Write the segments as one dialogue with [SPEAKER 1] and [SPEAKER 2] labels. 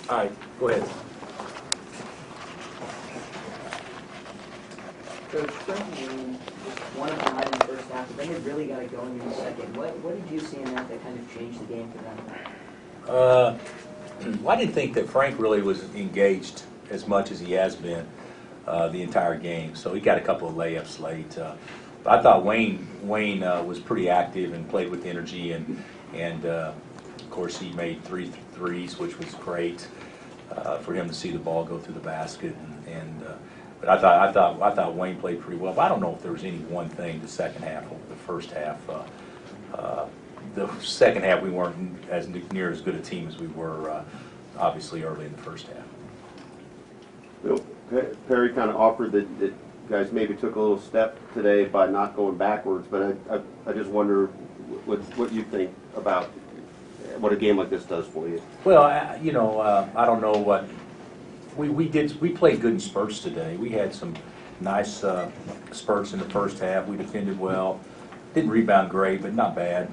[SPEAKER 1] All right, go ahead.
[SPEAKER 2] Coach, Franklin was one of behind in the first half, but they had really got it going in the second. What did you see in that kind of changed the game for them?
[SPEAKER 1] Well, I didn't think that Frank really was engaged as much as he has been the entire game. So he got a couple of layups late. But I thought Wayne was pretty active and played with energy, and of course he made 3 threes, which was great for him to see the ball go through the basket. But I thought Wayne played pretty well. But I don't know if there was any one thing the second half over the first half. The second half we weren't as near as good a team as we were obviously early in the first half.
[SPEAKER 3] Bill, Perry kind of offered that guys maybe took a little step today by not going backwards, but I just wonder what you think about what a game like this does for you.
[SPEAKER 1] Well, I don't know what we did. We played good in spurts today. We had some nice spurts in the first half. We defended well, didn't rebound great, but not bad.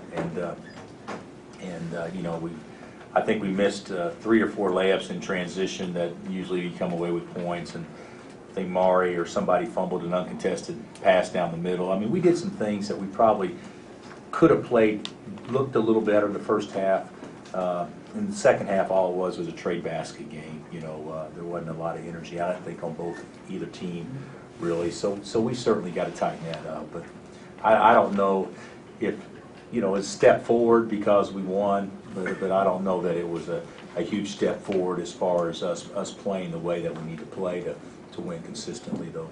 [SPEAKER 1] I think we missed 3 or 4 layups in transition that usually you come away with points. And I think Maury or somebody fumbled an uncontested pass down the middle. I mean, we did some things that we probably could have played, looked a little better the first half. In the second half, all it was a trade basket game. There wasn't a lot of energy, I don't think, on either team, really. So we certainly got to tighten that up. But I don't know if, it's a step forward because we won, but I don't know that it was a huge step forward as far as us playing the way that we need to play to win consistently, though.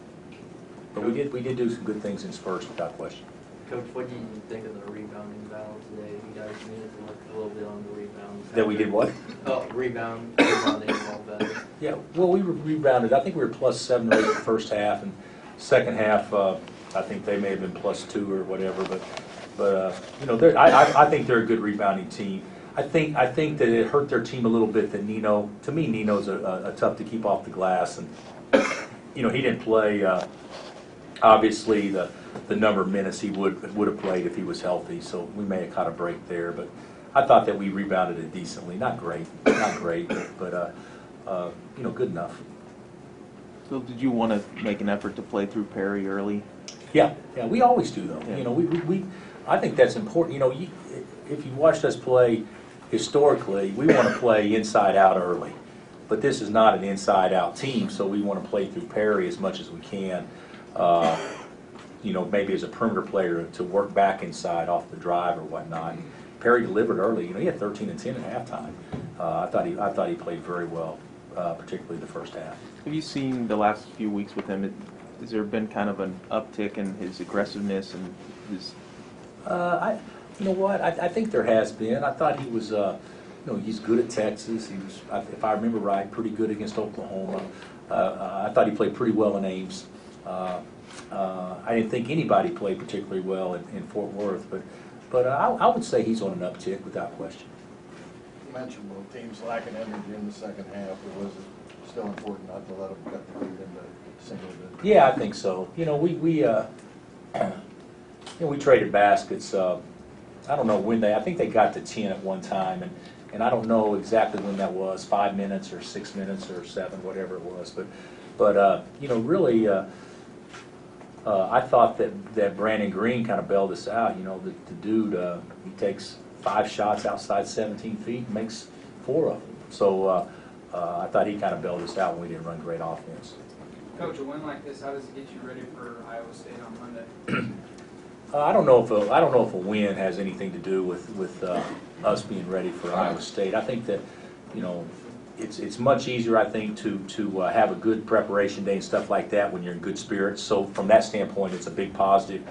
[SPEAKER 1] But we did do some good things in spurts, without question.
[SPEAKER 4] Coach, what do you think of the rebounding battle today? You guys needed to work a little bit on the rebounds.
[SPEAKER 1] That we did what?
[SPEAKER 4] Oh, rebounding a little better.
[SPEAKER 1] Yeah, well, we rebounded. I think we were +7 or 8 in the first half, and second half, I think they may have been +2 or whatever. But I think they're a good rebounding team. I think that it hurt their team a little bit that Nino. To me, Nino's a tough to keep off the glass, and he didn't play. Obviously, the number of minutes he would have played if he was healthy, so we may have caught a break there. But I thought that we rebounded it decently. Not great, but good enough.
[SPEAKER 5] So did you want to make an effort to play through Perry early?
[SPEAKER 1] Yeah, we always do though.
[SPEAKER 5] Yeah.
[SPEAKER 1] I think that's important. If you watched us play historically, we want to play inside out early, but this is not an inside out team, so we want to play through Perry as much as we can. Maybe as a perimeter player to work back inside off the drive or whatnot. Perry delivered early. He had 13 and 10 at halftime. I thought he played very well, particularly the first half.
[SPEAKER 5] Have you seen the last few weeks with him? Has there been kind of an uptick in his aggressiveness and his?
[SPEAKER 1] I think there has been. I thought he was. He's good at Texas. He was, if I remember right, pretty good against Oklahoma. I thought he played pretty well in Ames. I didn't think anybody played particularly well in Fort Worth, but I would say he's on an uptick without question.
[SPEAKER 6] You mentioned both teams lacking energy in the second half, but was it still important not to let them cut the lead into single digits?
[SPEAKER 1] Yeah, I think so. We traded baskets. I don't know when I think they got to 10 at one time, and I don't know exactly when that was, 5 minutes or 6 minutes or 7, whatever it was. But really, I thought that Brandon Green kind of bailed us out. The dude, he takes 5 shots outside 17 feet and makes 4 of them. So I thought he kind of bailed us out when we didn't run great offense.
[SPEAKER 7] Coach, a win like this, how does it get you ready for Iowa State on Monday?
[SPEAKER 1] I don't know if a win has anything to do with us being ready for Iowa State. I think that it's much easier, I think, to have a good preparation day and stuff like that when you're in good spirits. So from that standpoint, it's a big positive,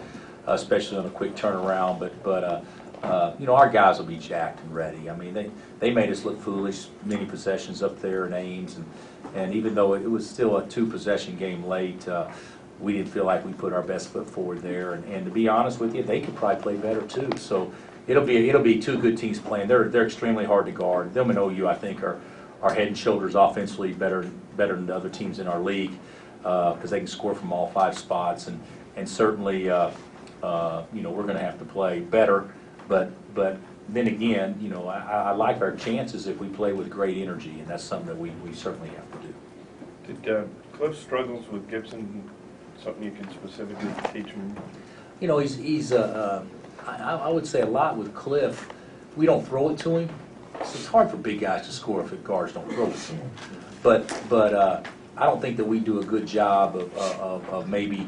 [SPEAKER 1] especially on a quick turnaround. But our guys will be jacked and ready. I mean, they made us look foolish many possessions up there in Ames, and even though it was still a 2-possession game late, we didn't feel like we put our best foot forward there. And to be honest with you, they could probably play better too. So it'll be 2 good teams playing. They're extremely hard to guard. Them and OU, I think, are head and shoulders offensively better than the other teams in our league because they can score from all 5 spots. And certainly, we're going to have to play better. But then again, you know, I like our chances if we play with great energy, and that's something that we certainly have to do.
[SPEAKER 8] Did Cliff's struggles with Gibson something you can specifically teach him?
[SPEAKER 1] You know, I would say a lot with Cliff, we don't throw it to him. So it's hard for big guys to score if the guards don't throw it to him. But I don't think that we do a good job of maybe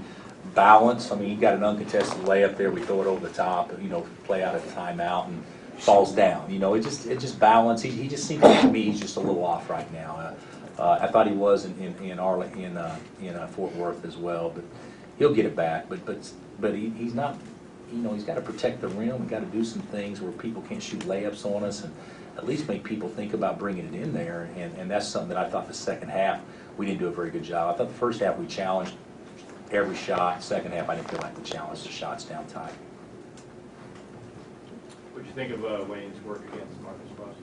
[SPEAKER 1] balance. I mean, he got an uncontested layup there, we throw it over the top, you know, play out at the timeout and falls down. You know, it just balance. He just seems like to me he's just a little off right now. I thought he was in Fort Worth as well, but he'll get it back. But he's not. You know, he's got to protect the rim. We've got to do some things where people can't shoot layups on us, and at least make people think about bringing it in there. And that's something that I thought the second half we didn't do a very good job. I thought the first half we challenged every shot. Second half I didn't feel like we challenged the shots down tight.
[SPEAKER 9] What do you think of Wayne's work against Marcus Foster?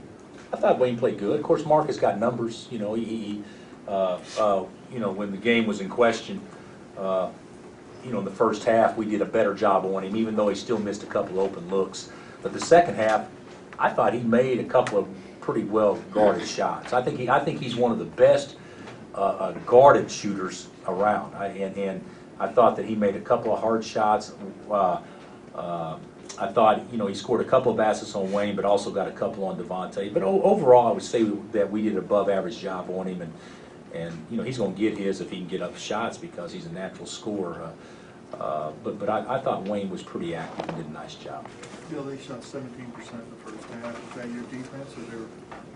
[SPEAKER 1] I thought Wayne played good. Of course, Marcus got numbers. You know, you know, when the game was in question, you know, in the first half, we did a better job on him, even though he still missed a couple open looks. But the second half, I thought he made a couple of pretty well guarded shots. I think he's one of the best guarded shooters around. And I thought that he made a couple of hard shots. I thought, you know, he scored a couple of baskets on Wayne, but also got a couple on Devontae. But overall, I would say that we did an above-average job on him, and you know, he's going to get his if he can get up shots because he's a natural scorer. But I thought Wayne was pretty active and did a nice job.
[SPEAKER 10] Bill, they shot 17% the first half. Is that your defense, or their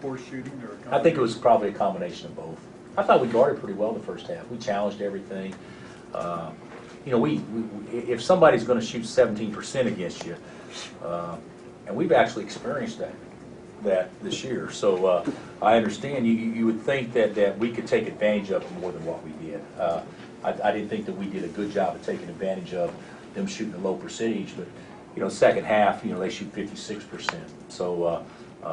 [SPEAKER 10] poor shooting, or?
[SPEAKER 1] I think it was probably a combination of both. I thought we guarded pretty well the first half. We challenged everything. You know, if somebody's going to shoot 17% against you, and we've actually experienced that this year, so I understand you would think that we could take advantage of it more than what we did. I didn't think that we did a good job of taking advantage of them shooting a low percentage, but you know, second half, you know, they shoot 56%, so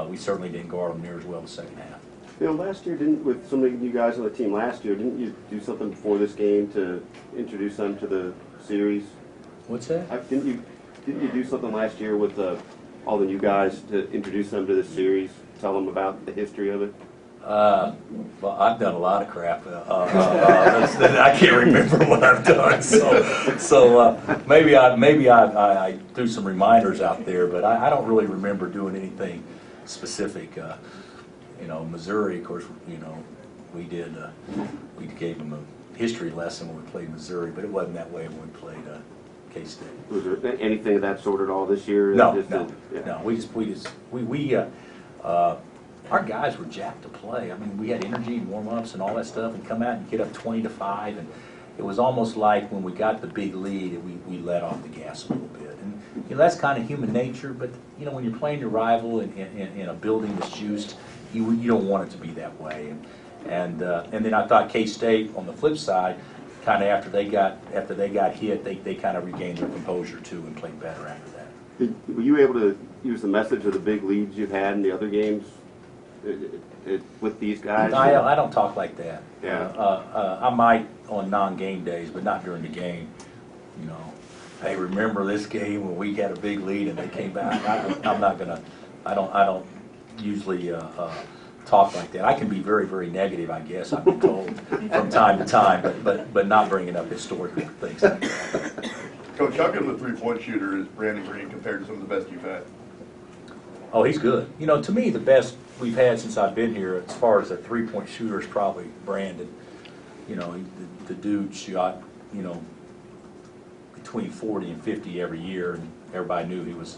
[SPEAKER 1] we certainly didn't guard them near as well the second half.
[SPEAKER 3] You know, last year, with some of you guys on the team last year, didn't you do something before this game to introduce them to the series?
[SPEAKER 1] What's that?
[SPEAKER 3] Didn't you do something last year with all the new guys to introduce them to this series, tell them about the history of it?
[SPEAKER 1] Well, I've done a lot of crap. I can't remember what I've done. So maybe I threw some reminders out there, but I don't really remember doing anything specific. You know, Missouri, of course, you know, we gave them a history lesson when we played Missouri, but it wasn't that way when we played K-State.
[SPEAKER 3] Was there anything of that sort at all this year?
[SPEAKER 1] No. Our guys were jacked to play. I mean, we had energy and warm-ups and all that stuff, and come out and get up 20-5, and it was almost like when we got the big lead, we let off the gas a little bit. And you know, that's kind of human nature, but you know, when you're playing your rival in a building that's juiced, you don't want it to be that way. And then I thought K-State, on the flip side, kind of after they got hit, they kind of regained their composure too and played better after that.
[SPEAKER 3] Were you able to use the message of the big leads you've had in the other games with these guys?
[SPEAKER 1] I don't talk like that.
[SPEAKER 3] Yeah.
[SPEAKER 1] I might on non-game days, but not during the game. You know, hey, remember this game when we had a big lead and they came back? I'm not gonna. I don't usually talk like that. I can be very, very negative, I guess, I've been told from time to time, but not bringing up historical things like that.
[SPEAKER 11] Coach, how good of a three-point shooter is Brandon Green compared to some of the best you've had?
[SPEAKER 1] Oh, he's good. You know, to me, the best we've had since I've been here, as far as a three-point shooter, is probably Brandon. You know, the dude shot, you know, between 40 and 50 every year, and everybody knew he was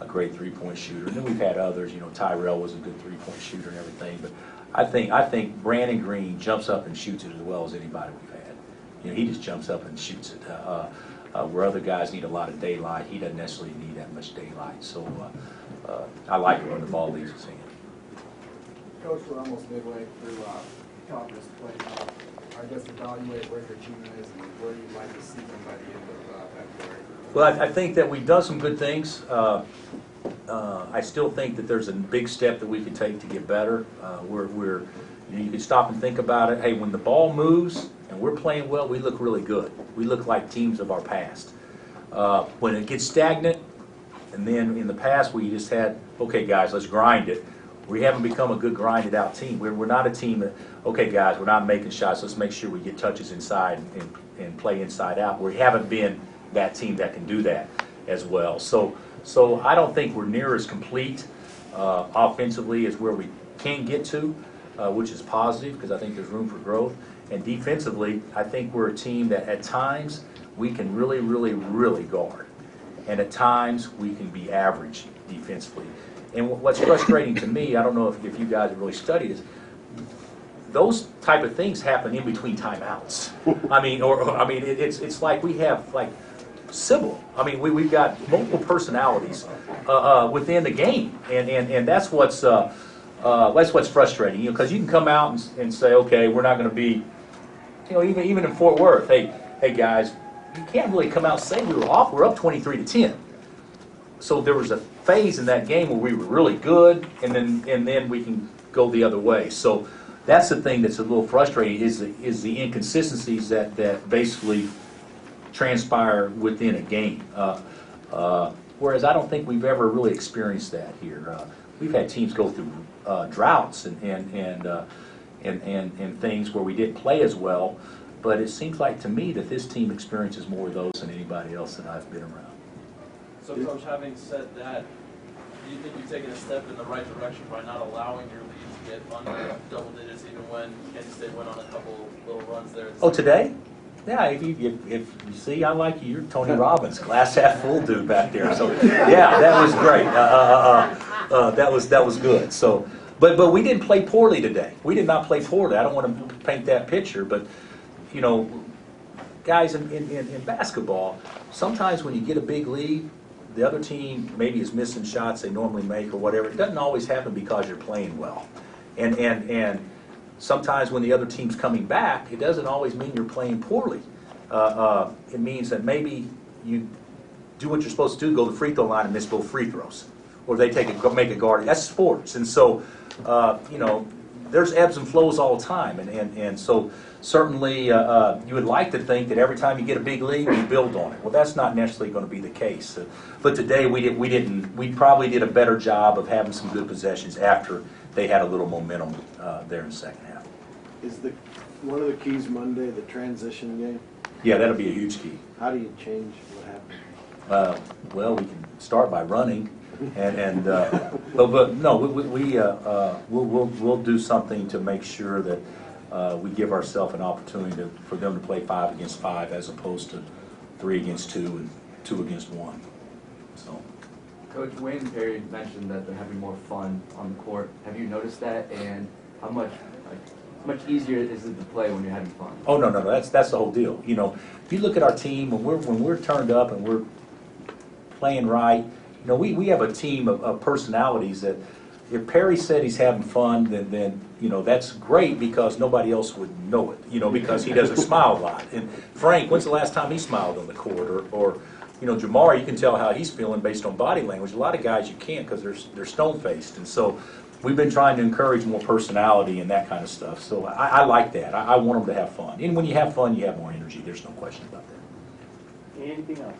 [SPEAKER 1] a great three-point shooter. And then we've had others. You know, Tyrell was a good three-point shooter and everything. But I think Brandon Green jumps up and shoots it as well as anybody we've had. You know, he just jumps up and shoots it. Where other guys need a lot of daylight, he doesn't necessarily need that much daylight. So I like it when the ball leaves his hand.
[SPEAKER 10] Coach, we're almost midway through conference play now. I guess evaluate where your team is and where you'd like to see them by the end of February.
[SPEAKER 1] Well, I think that we've done some good things. I still think that there's a big step that we can take to get better. You can stop and think about it. Hey, when the ball moves and we're playing well, we look really good. We look like teams of our past. When it gets stagnant, and then in the past we just had okay, guys, let's grind it. We haven't become a good grinded out team. We're not a team that, okay, guys, we're not making shots. Let's make sure we get touches inside and play inside out. We haven't been that team that can do that as well. So I don't think we're near as complete offensively as where we can get to, which is positive because I think there's room for growth. And defensively, I think we're a team that at times we can really, really, really guard. And at times we can be average defensively. And what's frustrating to me, I don't know if you guys have really studied this, those type of things happen in between timeouts. I mean, it's like we have like Sybil. I mean, we've got multiple personalities within the game, and that's what's frustrating. You know, because you can come out and say, okay, we're not going to be, you know, even in Fort Worth, hey guys, you can't really come out and say we were off. We're up 23-10. So there was a phase in that game where we were really good, and then we can go the other way. So that's the thing that's a little frustrating is the inconsistencies that basically transpire within a game. Whereas I don't think we've ever really experienced that here. We've had teams go through droughts and things where we didn't play as well, but it seems like to me that this team experiences more of those than anybody else that I've been around.
[SPEAKER 4] So, Coach, having said that, do you think you've taken a step in the right direction by not allowing your lead to get under double digits, even when Kansas State went on a couple little runs there?
[SPEAKER 1] Oh, today? Yeah, if you see, I like you. You're Tony Robbins, glass half full dude back there. So yeah, that was great. That was good. So, but we didn't play poorly today. We did not play poorly. I don't want to paint that picture, but you know, guys, in basketball, sometimes when you get a big lead, the other team maybe is missing shots they normally make or whatever. It doesn't always happen because you're playing well, and sometimes when the other team's coming back, it doesn't always mean you're playing poorly. It means that maybe you do what you're supposed to do, go to the free throw line and miss both free throws, or they make a guard. That's sports, and so you know, there's ebbs and flows all the time, and so certainly you would like to think that every time you get a big lead, you build on it. Well, that's not necessarily going to be the case. But today we probably did a better job of having some good possessions after they had a little momentum there in the second half.
[SPEAKER 12] Is one of the keys Monday the transition game?
[SPEAKER 1] Yeah, that'll be a huge key.
[SPEAKER 12] How do you change what happened?
[SPEAKER 1] Well, we can start by running, but no, we'll do something to make sure that we give ourselves an opportunity for them to play 5 against 5 as opposed to 3 against 2 and 2 against 1. So.
[SPEAKER 13] Coach, Wayne and Perry mentioned that they're having more fun on the court. Have you noticed that, and how much easier is it to play when you're having fun? Oh
[SPEAKER 1] no, that's the whole deal. You know, if you look at our team when we're turned up and we're playing right, you know, we have a team of personalities that if Perry said he's having fun, then you know that's great because nobody else would know it. You know, because he doesn't smile a lot. And Frank, when's the last time he smiled on the court? Or you know, Jamar, you can tell how he's feeling based on body language. A lot of guys you can't because they're stone-faced, and so we've been trying to encourage more personality and that kind of stuff. So I like that. I want them to have fun. And when you have fun, you have more energy. There's no question about that.
[SPEAKER 2] Anything else?